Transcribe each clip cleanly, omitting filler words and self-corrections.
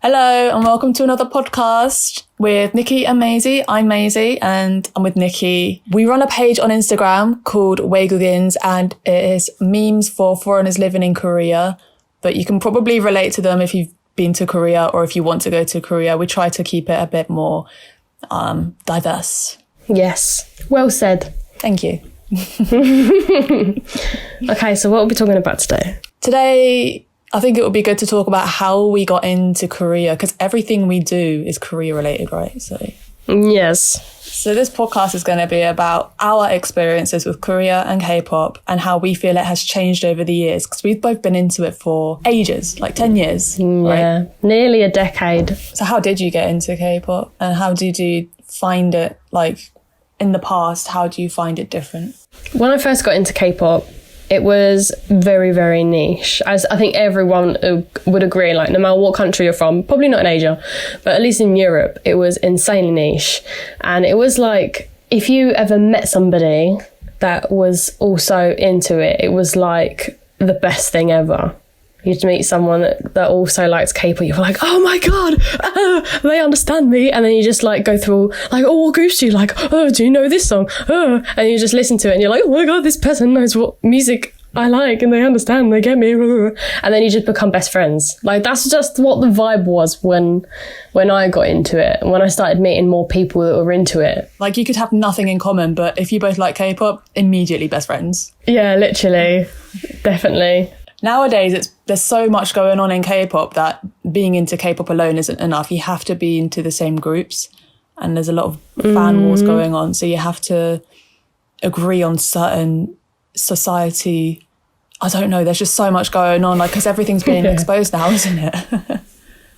Hello and welcome to another podcast with Nikki and Maisie. I'm Maisie and I'm with Nikki. We run a page on Instagram called Waegukins and it is memes for foreigners living in Korea, but you can probably relate to them if you've been to Korea or if you want to go to Korea. We try to keep it a bit more diverse. Yes, well said. Thank you. Okay, so what are we talking about today? Today, I think it would be good to talk about how we got into Korea because everything we do is Korea related, right? Yes. So this podcast is going to be about our experiences with Korea and K-pop and how we feel it has changed over the years because we've both been into it for ages, like 10 years, right? Yeah, nearly a decade. So how did you get into K-pop and how did you find it, like in the past, how do you find it different? When I first got into K-pop, it was very, very niche. As I think everyone would agree, like no matter what country you're from, probably not in Asia, but at least in Europe, it was insanely niche. And it was like, if you ever met somebody that was also into it, it was like the best thing ever. You'd meet someone that also likes K-pop, you're like, oh my God, they understand me. And then you just like go through like, oh, what groups do you like? Oh, do you know this song? Oh, and you just listen to it and you're like, oh my God, this person knows what music I like and they understand, they get me. And then you just become best friends. Like that's just what the vibe was when I got into it and when I started meeting more people that were into it. Like you could have nothing in common, but if you both like K-pop, immediately best friends. Yeah, literally. Definitely. Nowadays, there's so much going on in K-pop that being into K-pop alone isn't enough. You have to be into the same groups and there's a lot of fan wars going on. So you have to agree on certain society. I don't know. There's just so much going on, like, because everything's being exposed now, isn't it?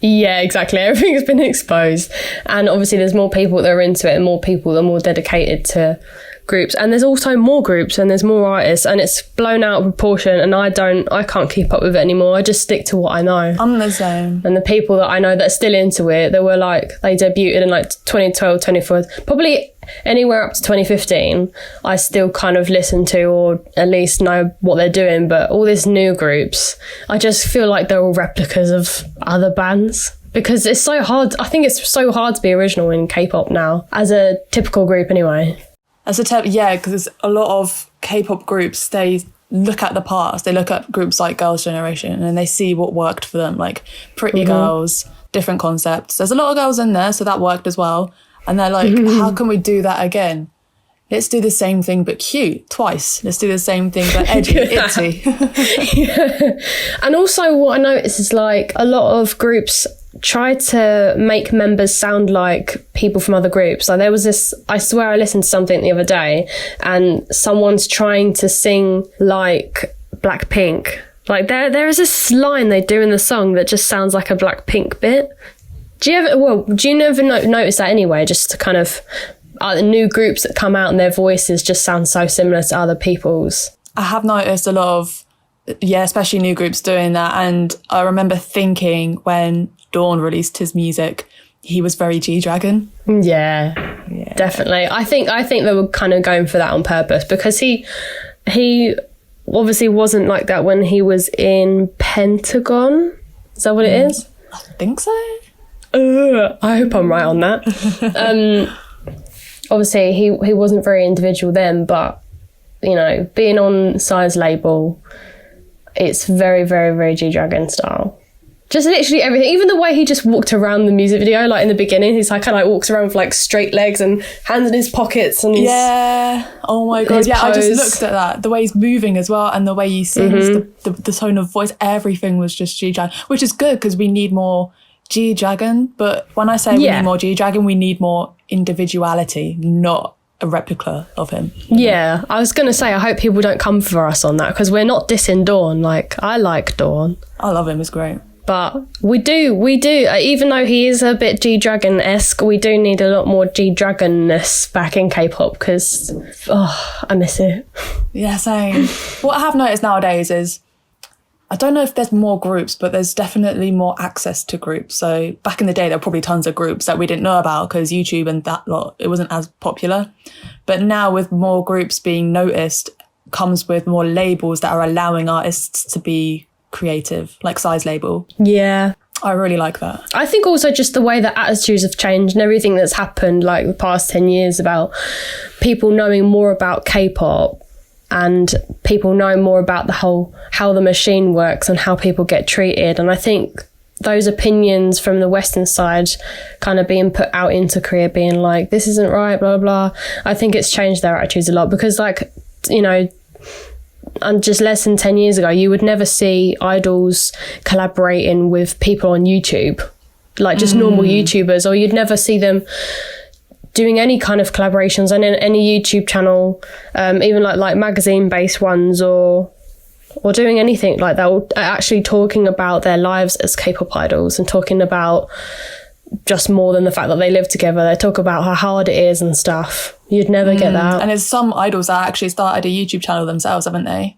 Yeah, exactly. Everything's been exposed. And obviously there's more people that are into it and more people that are more dedicated to groups. And there's also more groups and there's more artists and it's blown out of proportion and I can't keep up with it anymore. I just stick to what I know. I'm the same. And the people that I know that are still into it, they debuted in like 2012, 2014, probably anywhere up to 2015, I still kind of listen to or at least know what they're doing. But all these new groups, I just feel like they're all replicas of other bands. Because it's so hard. I think it's so hard to be original in K-pop now, as a typical group anyway. Yeah, because a lot of K-pop groups, they look at the past. They look at groups like Girls' Generation and they see what worked for them, like Pretty Girls, different concepts. There's a lot of girls in there, so that worked as well. And they're like, how can we do that again? Let's do the same thing but cute, twice. Let's do the same thing but edgy, itsy. Yeah. And also what I notice is like a lot of groups try to make members sound like people from other groups. Like there was this, I swear I listened to something the other day and someone's trying to sing like Blackpink. Like there is this line they do in the song that just sounds like a Blackpink bit. Do you never notice that anyway? Just to kind of new groups that come out and their voices just sound so similar to other people's. I have noticed a lot of, especially new groups doing that. And I remember thinking when Dawn released his music, he was very G-Dragon. Yeah, definitely. I think they were kind of going for that on purpose because he obviously wasn't like that when he was in Pentagon. Is that what it is? I think so. I hope I'm right on that. Obviously, he wasn't very individual then, but, you know, being on Psy's label, it's very, very, very G-Dragon style. Just literally everything. Even the way he just walked around the music video, like in the beginning, he's like kind of like walks around with like straight legs and hands in his pockets and oh my God, yeah, pose. I just looked at that. The way he's moving as well and the way he sings, the tone of voice, everything was just G-Dragon, which is good because we need more G-Dragon. But when I say we need more G-Dragon, we need more individuality, not a replica of him. Yeah, I was going to say, I hope people don't come for us on that because we're not dissing Dawn. Like, I like Dawn. I love him, he's great. But we do, even though he is a bit G-Dragon-esque, we do need a lot more G-Dragon-ness back in K-pop because, I miss it. Yeah, same. What I have noticed nowadays is, I don't know if there's more groups, but there's definitely more access to groups. So back in the day, there were probably tons of groups that we didn't know about because YouTube and that lot, it wasn't as popular. But now with more groups being noticed, comes with more labels that are allowing artists to be creative, like Psy's label. Yeah. I really like that. I think also just the way that attitudes have changed and everything that's happened like the past 10 years about people knowing more about K-pop and people knowing more about the whole how the machine works and how people get treated. And I think those opinions from the Western side kind of being put out into Korea being like, this isn't right, blah, blah. I think it's changed their attitudes a lot because, like, you know, and just less than 10 years ago, you would never see idols collaborating with people on YouTube, like just normal YouTubers, or you'd never see them doing any kind of collaborations on any YouTube channel, even like magazine-based ones or doing anything like that, or actually talking about their lives as K-pop idols and talking about just more than the fact that they live together. They talk about how hard it is and stuff. You'd never get that. And there's some idols that actually started a YouTube channel themselves, haven't they?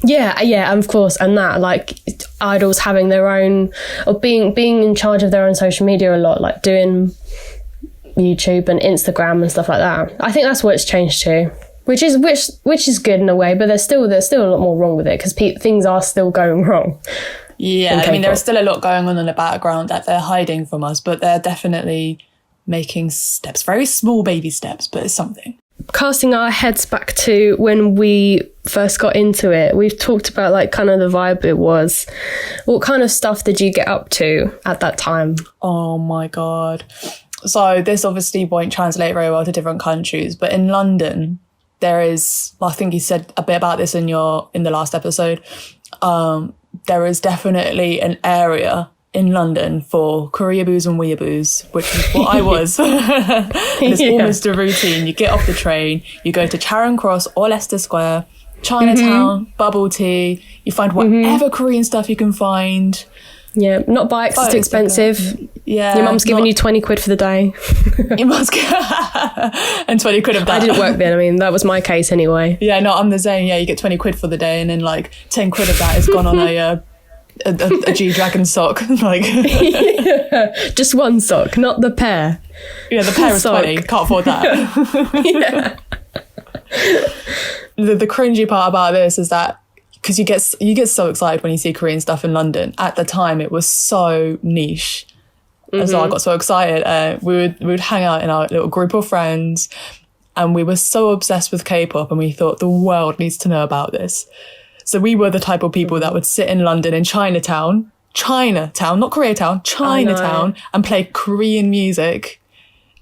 Yeah, of course. And that, like, idols having their own, or being in charge of their own social media a lot, like doing YouTube and Instagram and stuff like that. I think that's what it's changed to, which is good in a way, but there's still a lot more wrong with it because things are still going wrong. Yeah, I mean, there's still a lot going on in the background that they're hiding from us, but they're definitely making steps, very small baby steps, but it's something. Casting our heads back to when we first got into it, we've talked about like kind of the vibe it was. What kind of stuff did you get up to at that time? Oh my God. So this obviously won't translate very well to different countries, but in London, there is, I think you said a bit about this in the last episode, there is definitely an area in London for Koreaboos and Weeaboos, which is what I was. And it's almost a routine. You get off the train, you go to Charing Cross or Leicester Square, Chinatown, bubble tea, you find whatever Korean stuff you can find. Yeah, not bikes, it's too expensive. Yeah. Your mum's giving you 20 quid for the day. You must and 20 quid of that. I didn't work then, I mean, that was my case anyway. Yeah, no, I'm the same. Yeah, you get 20 quid for the day and then like 10 quid of that is gone on a G-Dragon sock. Like, yeah, just one sock, not the pair. Yeah, the pair is 20. Can't afford that. Yeah. The cringy part about this is that because you get so excited when you see Korean stuff in London. At the time, it was so niche. And so I got so excited. We would hang out in our little group of friends and we were so obsessed with K-pop and we thought the world needs to know about this. So we were the type of people that would sit in London in Chinatown, not Koreatown, Chinatown, and play Korean music.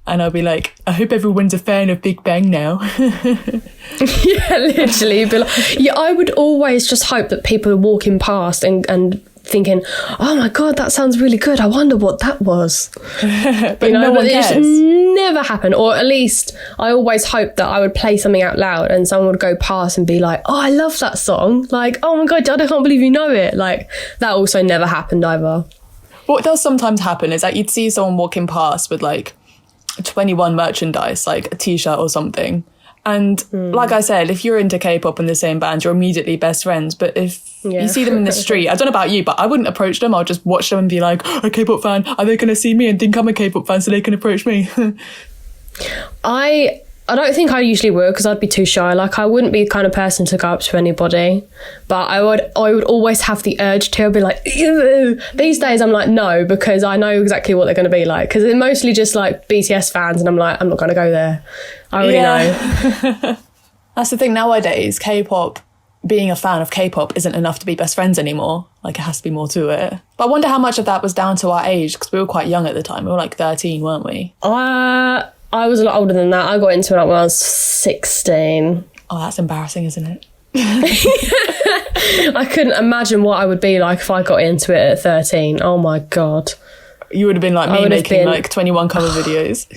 And I'll be like, I hope everyone's a fan of Big Bang now. Yeah, literally. But like, yeah, I would always just hope that people are walking past and thinking, oh my God, that sounds really good. I wonder what that was. But no one cares. It just never happened. Or at least I always hoped that I would play something out loud and someone would go past and be like, oh, I love that song. Like, oh my God, I can't believe you know it. Like, that also never happened either. What does sometimes happen is that you'd see someone walking past with like 21 merchandise, like a t-shirt or something. And like I said, if you're into K-pop and the same band, you're immediately best friends. But if you see them in the street, I don't know about you, but I wouldn't approach them. I'll just watch them and be like, a K-pop fan, are they going to see me and think I'm a K-pop fan so they can approach me? I don't think I usually would because I'd be too shy. Like, I wouldn't be the kind of person to go up to anybody, but I would always have the urge to. I'd be like, ew. These days I'm like, no, because I know exactly what they're going to be like, because they're mostly just like BTS fans and I'm like, I'm not going to go there. I already know. That's the thing nowadays. K-pop, being a fan of K-pop isn't enough to be best friends anymore. Like, it has to be more to it. But I wonder how much of that was down to our age, because we were quite young at the time. We were like 13, weren't we? I was a lot older than that. I got into it when I was 16. Oh, that's embarrassing, isn't it? I couldn't imagine what I would be like if I got into it at 13. Oh my God. You would have been like me making like 21 cover videos.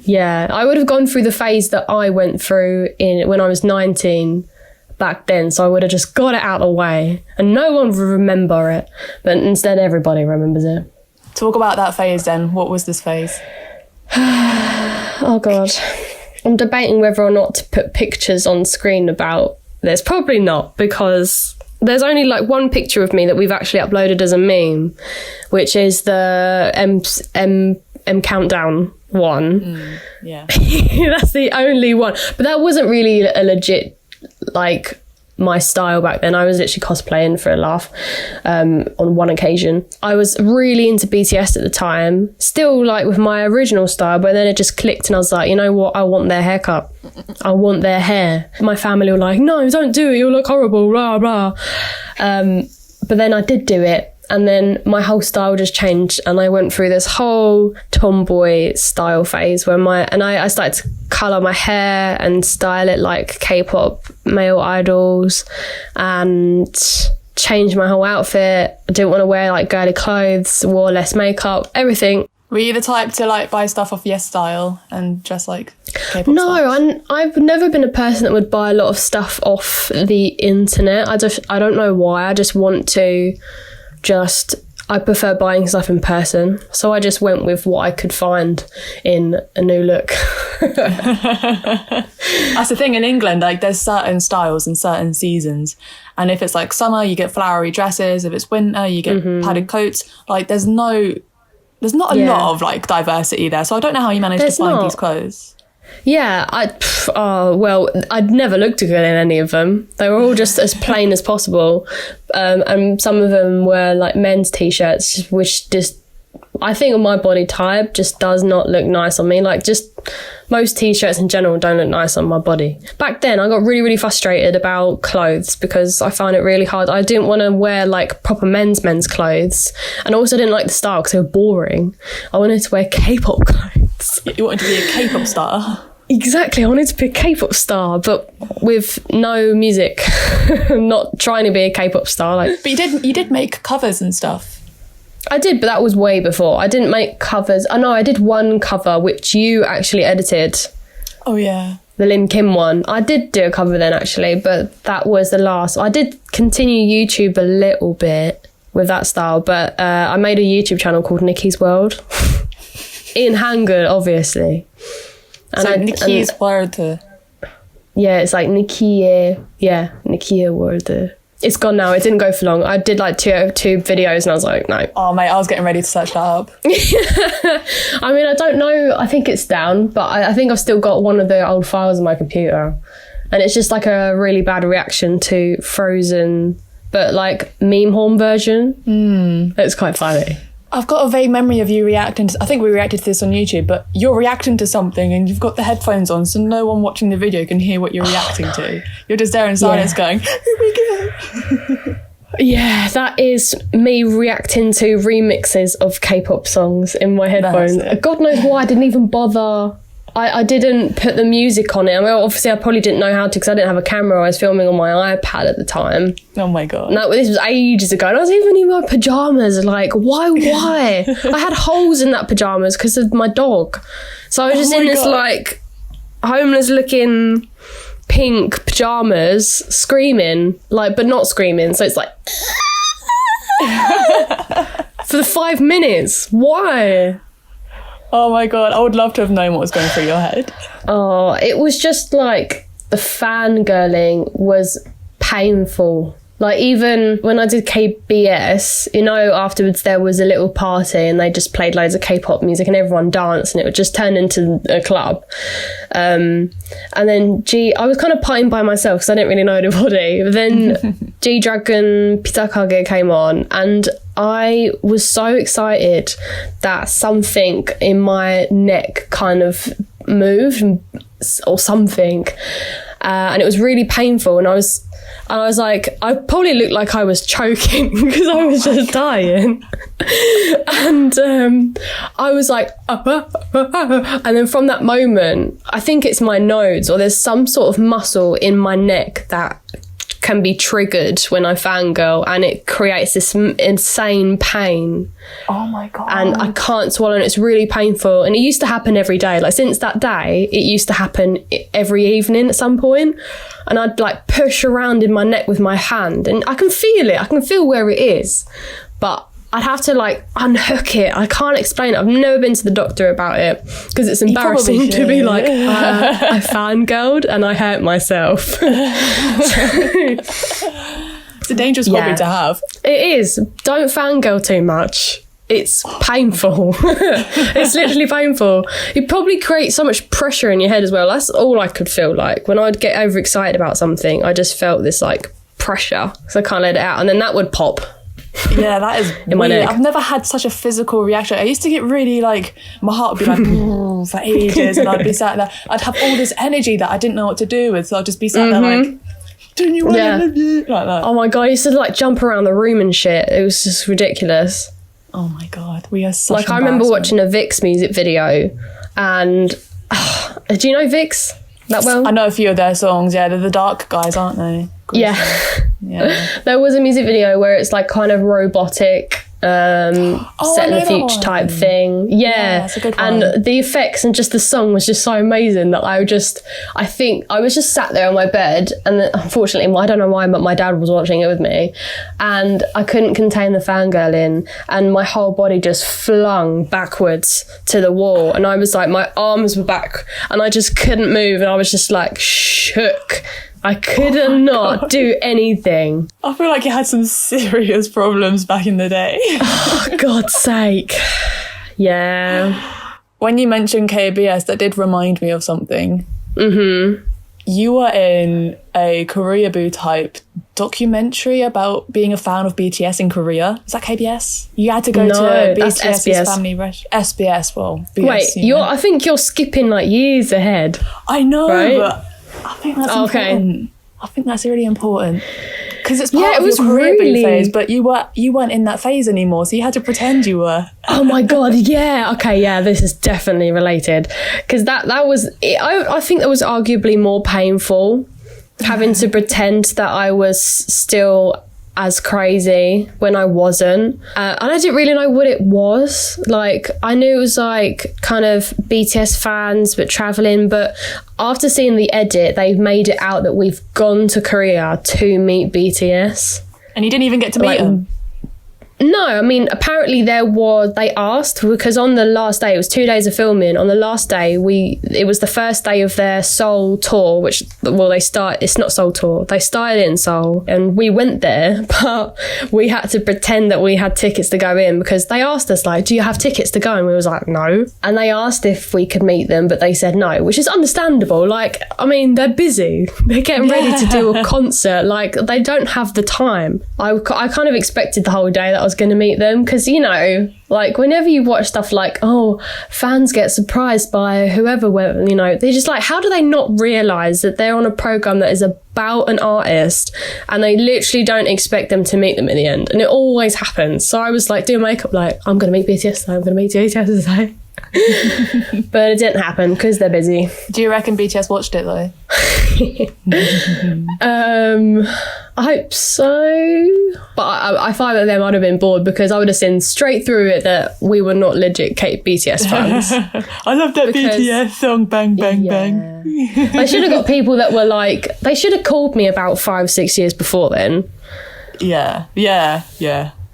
Yeah, I would have gone through the phase that I went through when I was 19 back then. So I would have just got it out of the way and no one would remember it. But instead everybody remembers it. Talk about that phase then. What was this phase? Oh God. I'm debating whether or not to put pictures on screen about this. Probably not, because there's only like one picture of me that we've actually uploaded as a meme, which is the M Countdown one. Yeah. That's the only one. But that wasn't really a legit like my style back then. I was literally cosplaying for a laugh on one occasion. I was really into BTS at the time, still like with my original style, but then it just clicked and I was like, you know what, I want their haircut. I want their hair. My family were like, no, don't do it, you'll look horrible, blah, blah. But then I did do it. And then my whole style just changed, and I went through this whole tomboy style phase where I started to colour my hair and style it like K-pop male idols, and changed my whole outfit. I didn't want to wear like girly clothes, wore less makeup, everything. Were you the type to like buy stuff off Yes Style and dress like K-pop No, stars? I've never been a person that would buy a lot of stuff off the internet. I don't know why. I just want to I prefer buying stuff in person. So I just went with what I could find in a new look. That's the thing in England, like there's certain styles and certain seasons. And if it's like summer, you get flowery dresses. If it's winter, you get padded coats. Like there's not a lot of like diversity there. So I don't know how you managed to find these clothes. Yeah, I'd never looked good in any of them. They were all just as plain as possible. And some of them were like men's t-shirts, which just, I think my body type just does not look nice on me. Like just most t-shirts in general don't look nice on my body. Back then I got really, really frustrated about clothes because I found it really hard. I didn't want to wear like proper men's clothes. And I also didn't like the style because they were boring. I wanted to wear K-pop clothes. You wanted to be a K-pop star? Exactly, I wanted to be a K-pop star, but with no music. Not trying to be a K-pop star. But you did make covers and stuff. I did, but that was way before. I didn't make covers. I know I did one cover which you actually edited. Oh yeah. The Lim Kim one. I did do a cover then actually, but that was the last. I did continue YouTube a little bit with that style, but I made a YouTube channel called Nikki's World. In Hangul, obviously. And Nikki's World. Yeah, it's like Nikki's World. It's gone now. It didn't go for long. I did like two videos and I was like, no. Oh, mate, I was getting ready to search that up. I mean, I don't know. I think it's down, but I think I've still got one of the old files on my computer. And it's just like a really bad reaction to Frozen, but like meme horn version. It's quite funny. I've got a vague memory of you reacting to, I think we reacted to this on YouTube, but you're reacting to something and you've got the headphones on so no one watching the video can hear what you're reacting to. You're just there in silence going, here we go. Yeah, that is me reacting to remixes of K-pop songs in my headphones. God knows why I didn't even bother. I didn't put the music on it. I mean, obviously I probably didn't know how to because I didn't have a camera. I was filming on my iPad at the time. Oh my God. No, this was ages ago. And I was even in my pyjamas. Like, why? I had holes in that pyjamas because of my dog. So I was just in this like homeless looking pink pyjamas screaming, like, but not screaming. So it's like for the 5 minutes. Why? Oh my God, I would love to have known what was going through your head. Oh, it was just like the fangirling was painful. Like even when I did KBS, you know, afterwards there was a little party and they just played loads of K-pop music and everyone danced and it would just turn into a club. And then I was kind of partying by myself because I didn't really know anybody. But then G-Dragon Pitakage came on and I was so excited that something in my neck kind of moved or something. And it was really painful and I was like, I probably looked like I was choking because I was just dying. And I was like, and then from that moment, I think it's my nodes or there's some sort of muscle in my neck that can be triggered when I fangirl and it creates this insane pain. Oh my God. And I can't swallow and it's really painful. And it used to happen every day. Like since that day, it used to happen every evening at some point. And I'd like push around in my neck with my hand and I can feel it. I can feel where it is. But I'd have to like unhook it. I can't explain it. I've never been to the doctor about it because it's embarrassing to be like, I fangirled and I hurt myself. It's a dangerous hobby to have. It is. Don't fangirl too much. it's painful. It's literally painful. You probably create so much pressure in your head as well. That's all I could feel like. When I'd get overexcited about something, I just felt this like pressure, so I can't let it out, and then that would pop. Yeah, that is in my neck. I've never had such a physical reaction. I used to get really like, my heart would be like "Ooh," for ages, and I'd be sat there. I'd have all this energy that I didn't know what to do with, so I'd just be sat there like, "Don't you want to?" Like that. Oh my God, I used to like jump around the room and shit. It was just ridiculous. Oh my God, we are such. Like I remember watching a Vix music video, and do you know Vix that well? I know a few of their songs. Yeah, they're the dark guys, aren't they? Yeah. There was a music video where it's like kind of robotic, set in the future type thing. Yeah, that's a good one. And the effects and just the song was just so amazing that I think I was just sat there on my bed, and then, unfortunately, I don't know why, but my dad was watching it with me, and I couldn't contain the fangirling, and my whole body just flung backwards to the wall, and I was like, my arms were back, and I just couldn't move, and I was just like shook. I could not do anything. I feel like you had some serious problems back in the day. Oh, God's sake. Yeah. When you mentioned KBS, that did remind me of something. Mm-hmm. You were in a Koreaboo type documentary about being a fan of BTS in Korea. Is that KBS? You had to go to BTS's SBS. family SBS. Well, BS, Wait, I think you're skipping like years ahead. I know, right? But I think that's important. I think that's really important because it's part of was your Koreaboo really phase, but you weren't in that phase anymore, so you had to pretend you were. Oh my God, yeah. Okay, yeah, this is definitely related because that was I think that was arguably more painful, having to pretend that I was still as crazy when I wasn't, and I didn't really know what it was. Like I knew it was like kind of BTS fans but traveling, but after seeing the edit, they've made it out that we've gone to Korea to meet BTS, and you didn't even get to meet them. No, I mean, apparently they asked, because on the last day, it was 2 days of filming. On the last day, it was the first day of their Seoul tour, it's not Seoul tour. They started in Seoul and we went there, but we had to pretend that we had tickets to go in because they asked us like, do you have tickets to go? And we was like, no. And they asked if we could meet them, but they said no, which is understandable. Like, I mean, they're busy. They're getting ready to do a concert. Like, they don't have the time. I kind of expected the whole day that I was going to meet them because, like whenever you watch stuff like, oh, fans get surprised by whoever, they're just like, how do they not realise that they're on a programme that is about an artist and they literally don't expect them to meet them in the end? And it always happens. So I was like doing makeup like, I'm going to meet BTS today, I'm going to meet BTS today. But it didn't happen because they're busy. Do you reckon BTS watched it though? I hope so, but I find that they might have been bored because I would have seen straight through it that we were not legit BTS fans. I love that BTS song, Bang Bang Bang. They should have got people that were like, they should have called me about 5-6 years before then. Yeah.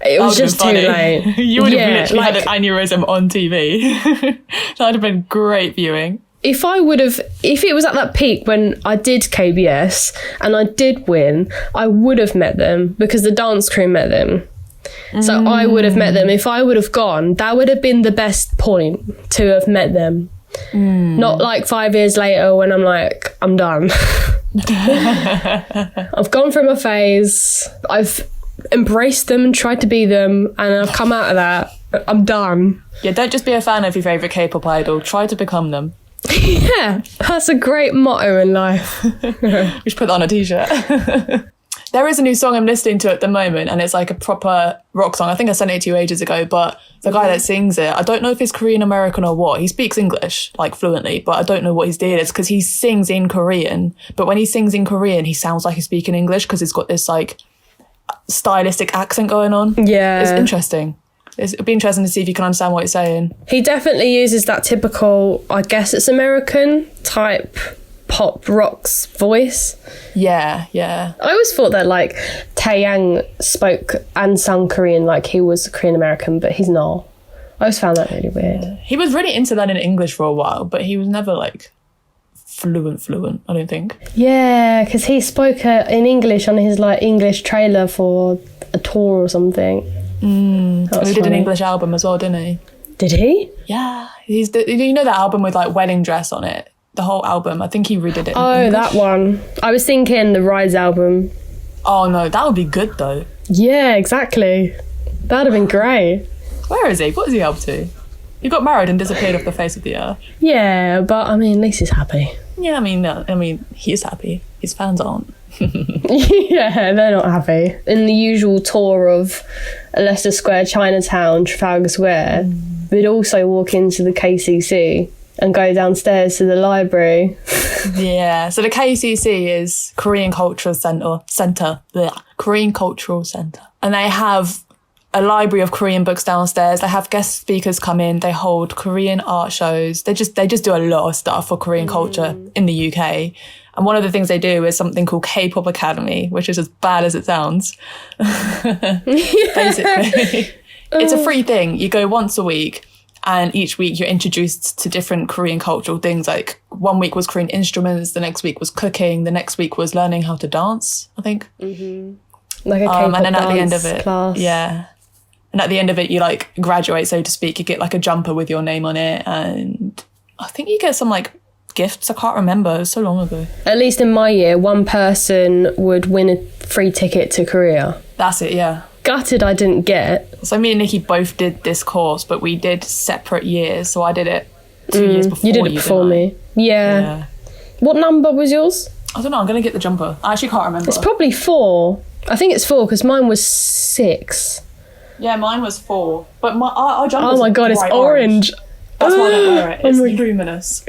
It was just too late. You would have literally had an aneurysm on TV. That would have been great viewing. If it was at that peak when I did KBS and I did win, I would have met them because the dance crew met them. So I would have met them. If I would have gone, that would have been the best point to have met them. Not like 5 years later when I'm like, I'm done. I've gone through my phase. I've embraced them and tried to be them, and I've come out of that. I'm done. Yeah, don't just be a fan of your favourite K-pop idol. Try to become them. Yeah, that's a great motto in life. We should put that on a t-shirt. There is a new song I'm listening to at the moment, and it's like a proper rock song. I think I sent it to you ages ago, but the guy that sings it, I don't know if he's Korean American or what. He speaks English, like fluently, but I don't know what his deal is because he sings in Korean. But when he sings in Korean, he sounds like he's speaking English because he's got this like stylistic accent going on. Yeah. It's interesting. It'd be interesting to see if you can understand what he's saying. He definitely uses that typical, I guess it's American type pop rock's voice. Yeah. I always thought that like Taeyang spoke and sung Korean like he was Korean American, but he's not. I always found that really weird. He was really into that in English for a while, but he was never like fluent, I don't think. Yeah, because he spoke in English on his like English trailer for a tour or something. He did an English album as well, didn't he? Did he? Yeah. You know that album with like Wedding Dress on it? The whole album. I think he redid it in English. That one. I was thinking the Rise album. Oh no, that would be good though. Yeah, exactly. That'd have been great. Where is he? What is he up to? He got married and disappeared off the face of the earth. Yeah, but I mean, at least he's happy. Yeah, I mean, he's happy. His fans aren't. Yeah, they're not happy. In the usual tour of Leicester Square, Chinatown, Trafalgar Square, we'd also walk into the KCC and go downstairs to the library. Yeah, so the KCC is Korean Cultural Centre. Korean Cultural Centre. And they have a library of Korean books downstairs. They have guest speakers come in. They hold Korean art shows. They just do a lot of stuff for Korean culture in the UK. And one of the things they do is something called Kpop Academy, which is as bad as it sounds. Basically, it's a free thing. You go once a week, and each week you're introduced to different Korean cultural things. Like one week was Korean instruments, the next week was cooking, the next week was learning how to dance, I think. Like a K-pop and then at the end dance of it, class. yeah. And at the end of it, you like graduate, so to speak. You get like a jumper with your name on it, and I think you get some like gifts. I can't remember. It was so long ago. At least in my year, one person would win a free ticket to Korea. That's it, yeah. Gutted I didn't get. So me and Nikki both did this course, but we did separate years. So I did it 2 years before you. Did it before me. Yeah. What number was yours? I don't know. I'm going to get the jumper. I actually can't remember. It's probably 4. I think it's 4 because mine was 6. Yeah, mine was 4. But our jumper. Oh my God, it's orange. That's why I don't wear it. It's luminous.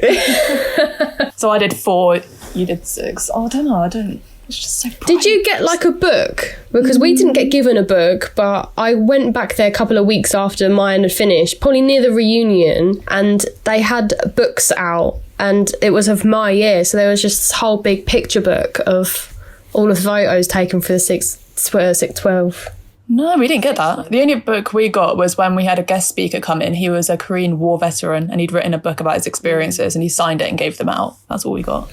So I did 4, you did 6. Oh, I don't know. It's just so bright. Did you get like a book? Because we didn't get given a book, but I went back there a couple of weeks after mine had finished, probably near the reunion, and they had books out, and it was of my year. So there was just this whole big picture book of all of the photos taken for the 612. No, we didn't get that. The only book we got was when we had a guest speaker come in. He was a Korean war veteran, and he'd written a book about his experiences, and he signed it and gave them out. That's all we got.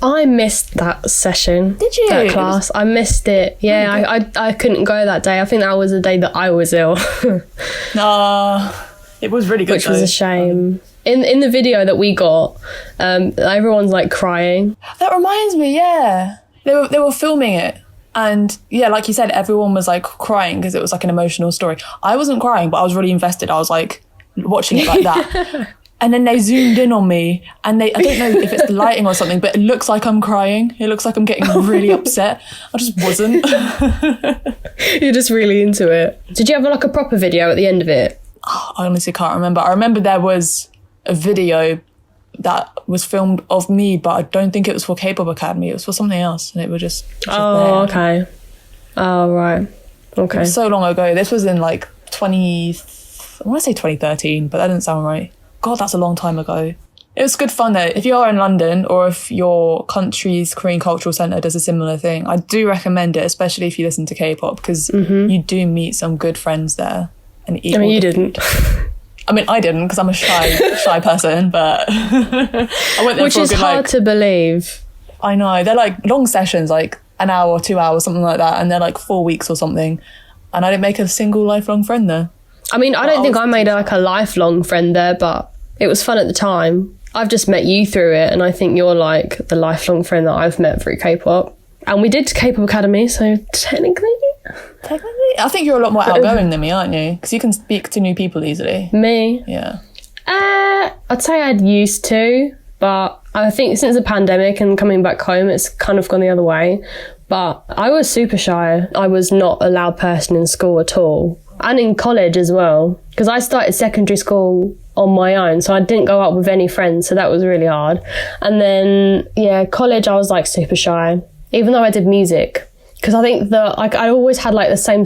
I missed that session. Did you? That class. I missed it. Yeah, I couldn't go that day. I think that was the day that I was ill. No, it was really good. Which was a shame. In the video that we got, everyone's like crying. That reminds me, yeah. They were filming it. And yeah, like you said, everyone was like crying because it was like an emotional story. I wasn't crying, but I was really invested. I was like watching it like that. And then they zoomed in on me, and I don't know if it's the lighting or something, but it looks like I'm crying. It looks like I'm getting really upset. I just wasn't. You're just really into it. Did you have like a proper video at the end of it? Oh, I honestly can't remember. I remember there was a video that was filmed of me, but I don't think it was for Kpop Academy. It was for something else, and it was just there. Okay. Oh, right. Okay. It was so long ago. This was in like I want to say 2013, but that doesn't sound right. God, that's a long time ago. It was good fun though. If you are in London, or if your country's Korean Cultural Centre does a similar thing, I do recommend it, especially if you listen to K-pop, because you do meet some good friends there. And eat. I mean, you didn't. I mean, I didn't, because I'm a shy person, but I went there. Which is hard to believe. I know. They're like long sessions, like an hour or 2 hours, something like that, and they're like 4 weeks or something. And I didn't make a single lifelong friend there. I mean, I don't think I made like a lifelong friend there, but it was fun at the time. I've just met you through it, and I think you're like the lifelong friend that I've met through K-pop. And we did Kpop Academy, so technically, I think you're a lot more outgoing than me, aren't you? Because you can speak to new people easily. Me? Yeah. I'd say I'd used to, but I think since the pandemic and coming back home, it's kind of gone the other way. But I was super shy. I was not a loud person in school at all. And in college as well, because I started secondary school on my own, so I didn't go out with any friends, so that was really hard. And then, yeah, college, I was like super shy, even though I did music. Because I think I always had like the same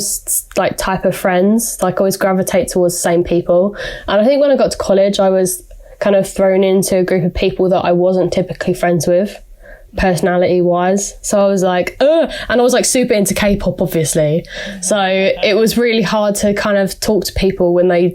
like type of friends, like always gravitate towards the same people. And I think when I got to college, I was kind of thrown into a group of people that I wasn't typically friends with, personality wise. So I was like, ugh. And I was like super into K-pop, obviously. So it was really hard to kind of talk to people when there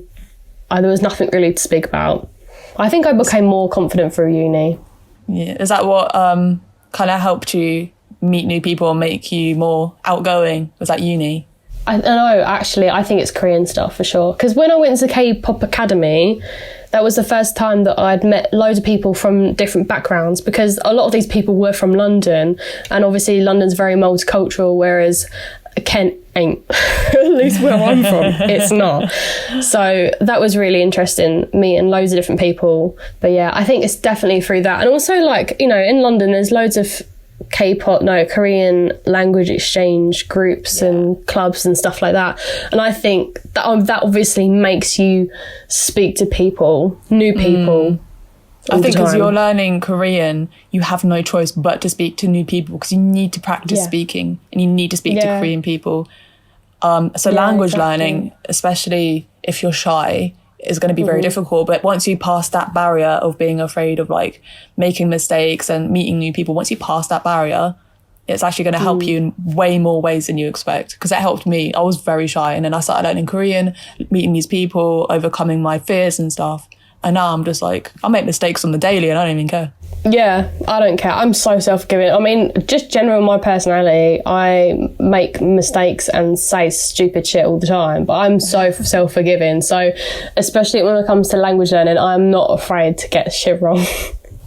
was nothing really to speak about. I think I became more confident through uni. Yeah. Is that what kind of helped you meet new people and make you more outgoing? Was that uni? I don't know, actually, I think it's Korean stuff for sure. Because when I went to Kpop Academy, that was the first time that I'd met loads of people from different backgrounds, because a lot of these people were from London, and obviously London's very multicultural, whereas Kent ain't. At least where I'm from, it's not. So that was really interesting, meeting loads of different people. But yeah, I think it's definitely through that. And also, like, you know, in London, there's loads of Korean language exchange groups and clubs and stuff like that. And I think that obviously makes you speak to people, new people. I think because you're learning Korean, you have no choice but to speak to new people, because you need to practice speaking, and you need to speak to Korean people. So language learning, especially if you're shy, is going to be very difficult. But once you pass that barrier of being afraid of like making mistakes and meeting new people, once you pass that barrier, it's actually going to help you in way more ways than you expect. Because that helped me. I was very shy, and then I started learning Korean, meeting these people, overcoming my fears and stuff. And now I'm just like, I make mistakes on the daily and I don't even care. Yeah, I don't care. I'm so self-forgiving. I mean, just general my personality, I make mistakes and say stupid shit all the time, but I'm so self-forgiving. So especially when it comes to language learning, I'm not afraid to get shit wrong.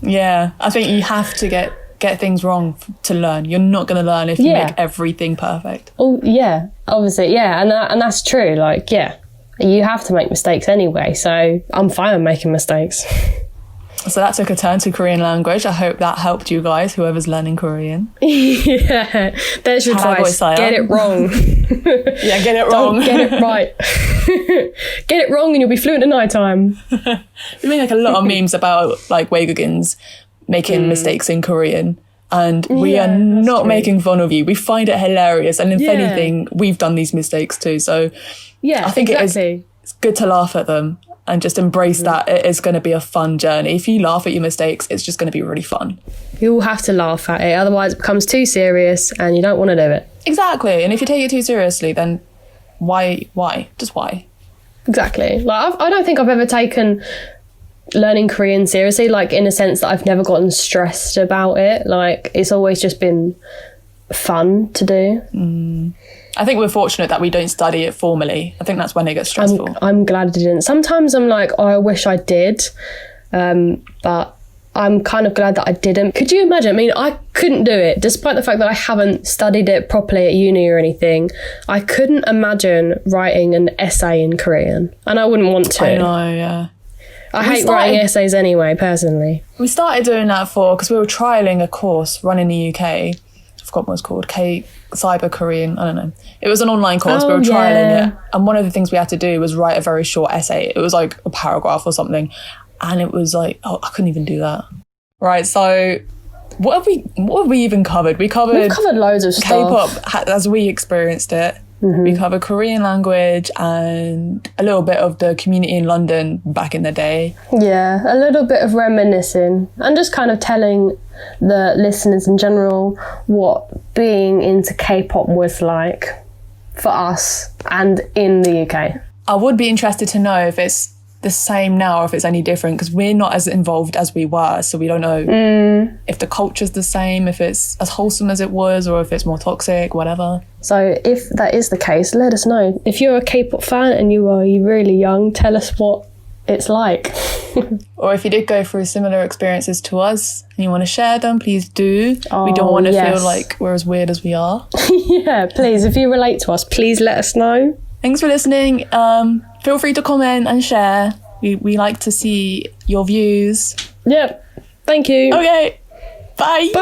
Yeah, I think you have to get things wrong to learn. You're not going to learn if you make everything perfect. Oh, yeah, obviously, yeah. And that's true. Like, yeah, you have to make mistakes anyway. So I'm fine with making mistakes. So that took a turn to Korean language. I hope that helped you guys, whoever's learning Korean. Yeah, there's your advice. Get it wrong. Yeah, get it wrong. Don't get it right. Get it wrong and you'll be fluent at night time. We make like a lot of memes about like Waegukins making mistakes in Korean. And we are not making fun of you. We find it hilarious. And if anything, we've done these mistakes too. So I think it's good to laugh at them. And just embrace that it is going to be a fun journey. If you laugh at your mistakes, it's just going to be really fun. You all have to laugh at it. Otherwise it becomes too serious and you don't want to do it. Exactly. And if you take it too seriously, then why? Just why? Exactly. Like I don't think I've ever taken learning Korean seriously, like in a sense that I've never gotten stressed about it. Like it's always just been fun to do. I think we're fortunate that we don't study it formally. I think that's when it gets stressful. I'm glad I didn't. Sometimes I'm like, oh, I wish I did. But I'm kind of glad that I didn't. Could you imagine? I mean, I couldn't do it, despite the fact that I haven't studied it properly at uni or anything. I couldn't imagine writing an essay in Korean. And I wouldn't want to. I know, yeah. I hate writing essays anyway, personally. We started doing that because we were trialling a course run in the UK. I forgot what it was called. Cyber Korean, I don't know. It was an online course. We were trialing it. And one of the things we had to do was write a very short essay. It was like a paragraph or something. And it was like, I couldn't even do that. Right, so what have we even covered? We've covered loads of stuff. K-pop as we experienced it. We covered Korean language and a little bit of the community in London back in the day. Yeah, a little bit of reminiscing and just kind of telling the listeners in general what being into K-pop was like for us and in the UK. I would be interested to know if it's the same now or if it's any different, because we're not as involved as we were, so we don't know if the culture's the same, if it's as wholesome as it was, or if it's more toxic, whatever. So if that is the case, let us know. If you're a K-pop fan and you are really young, tell us what it's like. Or if you did go through similar experiences to us and you want to share them, please do. We don't want to feel like we're as weird as we are. Yeah, please, if you relate to us, please let us know. Thanks for listening. Feel free to comment and share. We like to see your views. Yep. Thank you. Okay. Bye. Bye.